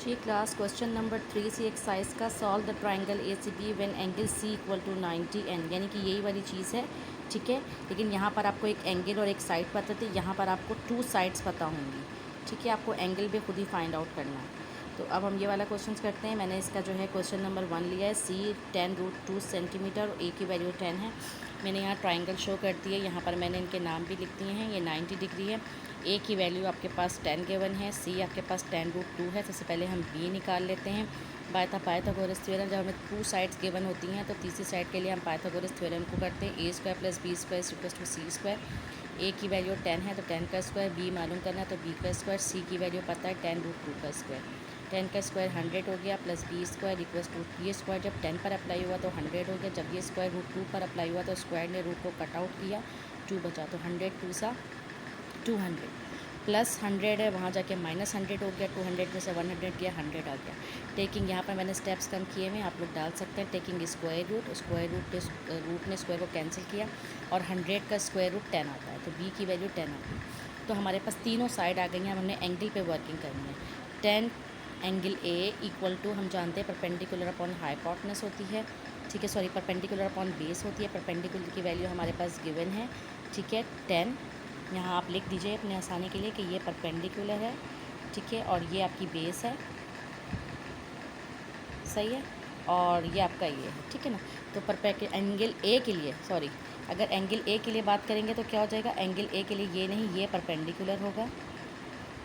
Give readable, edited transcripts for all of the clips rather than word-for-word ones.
जी class question number 3 C exercise का solve the triangle A C B when angle C equal to 90 एन, यानी कि यही वाली चीज़ है। ठीक है, लेकिन यहाँ पर आपको एक एंगल और एक साइड पता थी, यहाँ पर आपको 2 साइड्स पता होंगी। ठीक है, आपको एंगल भी खुद ही फाइंड आउट करना है। तो अब हम ये वाला क्वेश्चन करते हैं। मैंने इसका जो है क्वेश्चन नंबर 1 लिया है। सी 10√2 सेंटीमीटर और ए की वैल्यू 10 है। मैंने यहाँ ट्राइंगल शो कर दी है। यहाँ पर मैंने इनके नाम भी लिख दिए हैं। ये 90 डिग्री है। ए की वैल्यू आपके पास 10 गिवन है। सी आपके पास 10√2 है। सबसे पहले हम बी निकाल लेते हैं। पाइथागोरस थ्योरम, जब हमें 2 साइड्स गिवन होती हैं तो तीसरी साइड के लिए हम पाइथागोरस थ्योरम को करते हैं। A square plus B square equals to C square. A की वैल्यू 10 है तो 10 का स्क्वायर, बी मालूम करना है तो बी का स्क्वायर, सी की वैल्यू पता है 10√2 का स्क्वायर। 10 का स्क्वायर 100 हो गया, plus B square equals to ये स्क्वायर जब 10 पर अप्लाई हुआ तो 100 हो गया। जब ये स्क्वायर √2 पर अप्लाई हुआ तो स्क्वायर ने रूट को कट आउट किया, 2 बचा, तो 100 2 सा 200 प्लस 100 है, वहाँ जाके माइनस 100 हो गया। 200 में से 100 किया, 100 आ गया। टेकिंग, यहाँ पर मैंने स्टेप्स कम किए हुए, आप लोग डाल सकते हैं। टेकिंग स्क्वायर रूट ने स्क्वायर को कैंसिल किया और 100 का स्क्वायर रूट 10 आता है, तो बी की वैल्यू 10 आ गई। तो हमारे पास तीनों साइड आ गई हैं। अब हमने एंगल पे वर्किंग करनी है। 10 एंगल ए इक्वल टू, हम जानते हैं परपेंडिकुलर अपॉन हाइपोटेनस होती है। ठीक है, सॉरी, परपेंडिकुलर अपॉन बेस होती है। परपेंडिकुलर की वैल्यू हमारे पास गिवन है। ठीक है, 10 यहाँ आप लिख दीजिए अपने आसानी के लिए कि ये परपेंडिकुलर है। ठीक है, और ये आपकी बेस है, सही है, और ये आपका ये है। ठीक है ना, तो एंगल ए के लिए, सॉरी, अगर एंगल ए के लिए बात करेंगे तो क्या हो जाएगा, एंगल ए के लिए ये नहीं, ये परपेंडिकुलर होगा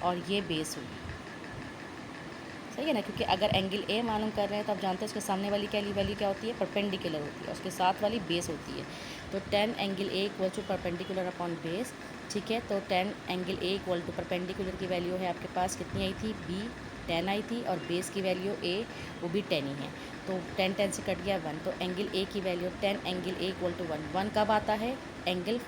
और ये बेस होगी। सही है ना, क्योंकि अगर एंगल ए मालूम कर रहे हैं तो आप जानते हैं उसके सामने वाली क्या वैल्यू क्या होती है, परपेंडिकुलर होती है, उसके साथ वाली बेस होती है। तो 10 angle A equal to perpendicular upon base. ठीक है, तो 10 angle A equal to perpendicular की वैल्यू है आपके पास कितनी आई थी, बी 10 आई थी, और बेस की वैल्यू ए वो भी 10 ही है। तो 10 से कट गया 1, तो एंगल ए की value 10 angle A equal to 1 कब आता है, एंगल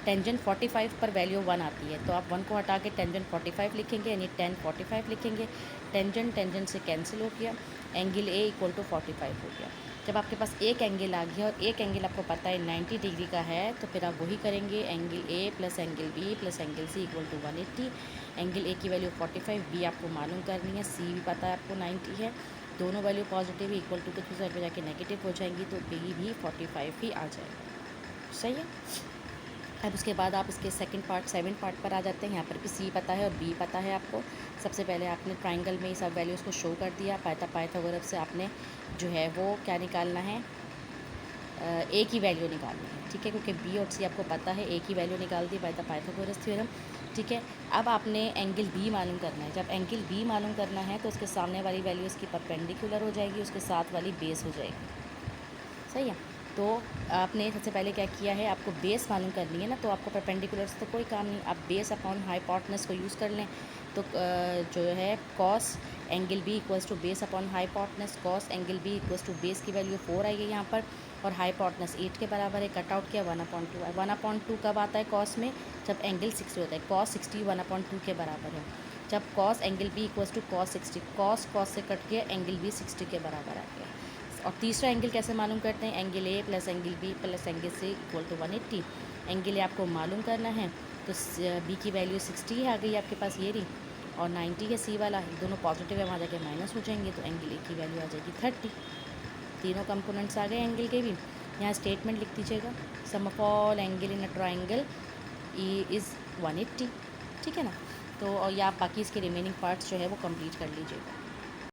टेंजेंट 45 पर वैल्यू 1 आती है, तो आप 1 को हटा के टेंजेंट 45 लिखेंगे, यानी 10 45 लिखेंगे। टेंजेंट से कैंसिल हो गया, एंगल ए इक्वल टू 45 हो गया। जब आपके पास एक एंगल आ गया और एक एंगल आपको पता है 90 डिग्री का है, तो फिर आप वही करेंगे, angle A plus angle B plus angle C equal to 180। Angle A की वैल्यू 45, बी आपको मालूम करनी है, सी भी पता है आपको 90 है। दोनों वैल्यू पॉजिटिव इक्वल टू दूसरी साइड पर जाके नेगेटिव हो जाएंगी, तो बी भी 45 ही आ जाएगा। सही है। अब उसके बाद आप इसके सेकंड पार्ट 7 पार्ट पर आ जाते हैं। यहाँ पर भी सी पता है और बी पता है आपको। सबसे पहले आपने ट्राइंगल में ये सब वैल्यूज़ को शो कर दिया। पाइथागोरस से आपने जो है वो क्या निकालना है, ए की वैल्यू निकालनी है। ठीक है, क्योंकि बी और सी आपको पता है, ए की वैल्यू निकाल दी बाय द पाइथागोरस थ्योरम। ठीक है, अब आपने एंगल बी मालूम करना है। जब एंगल बी मालूम करना है तो उसके सामने वाली वैल्यू इसकी परपेंडिकुलर हो जाएगी, उसके साथ वाली बेस हो जाएगी। सही है, तो आपने सबसे पहले क्या किया है, आपको बेस मालूम करनी है ना, तो आपको परपेंडिकुलर से तो कोई काम नहीं, आप बेस अपॉन हाइपोटेनस को यूज़ कर लें। तो जो है cos angle B equals to base upon hypotenuse, cos angle B equals to base की वैल्यू 4 आई है यहाँ पर, और हाइपोटेनस 8 के बराबर है। कट आउट किया 1/2 है। 1/2 कब आता है कॉस में, जब एंगल 60 होता है। कॉस 60 1/2 के बराबर है। जब cos angle B equals to cos 60, cos से कट गया, एंगल बी 60 के बराबर आ गया। और तीसरा एंगल कैसे मालूम करते हैं, angle A plus angle B plus angle C equal to 180। Angle A आपको मालूम करना है, तो बी की वैल्यू 60 आ गई आपके पास, ये रही, और 90 है सी वाला, दोनों पॉजिटिव है, वहाँ जाके माइनस हो जाएंगे, तो एंगल ए की वैल्यू आ जाएगी 30। तीनों कंपोनेंट्स आ गए एंगल के भी। यहाँ स्टेटमेंट लिख दीजिएगा, sum of all angle in a triangle is 180। ठीक है ना, तो और या आप बाकी इसके रिमेनिंग पार्ट्स जो है वो कंप्लीट कर लीजिएगा।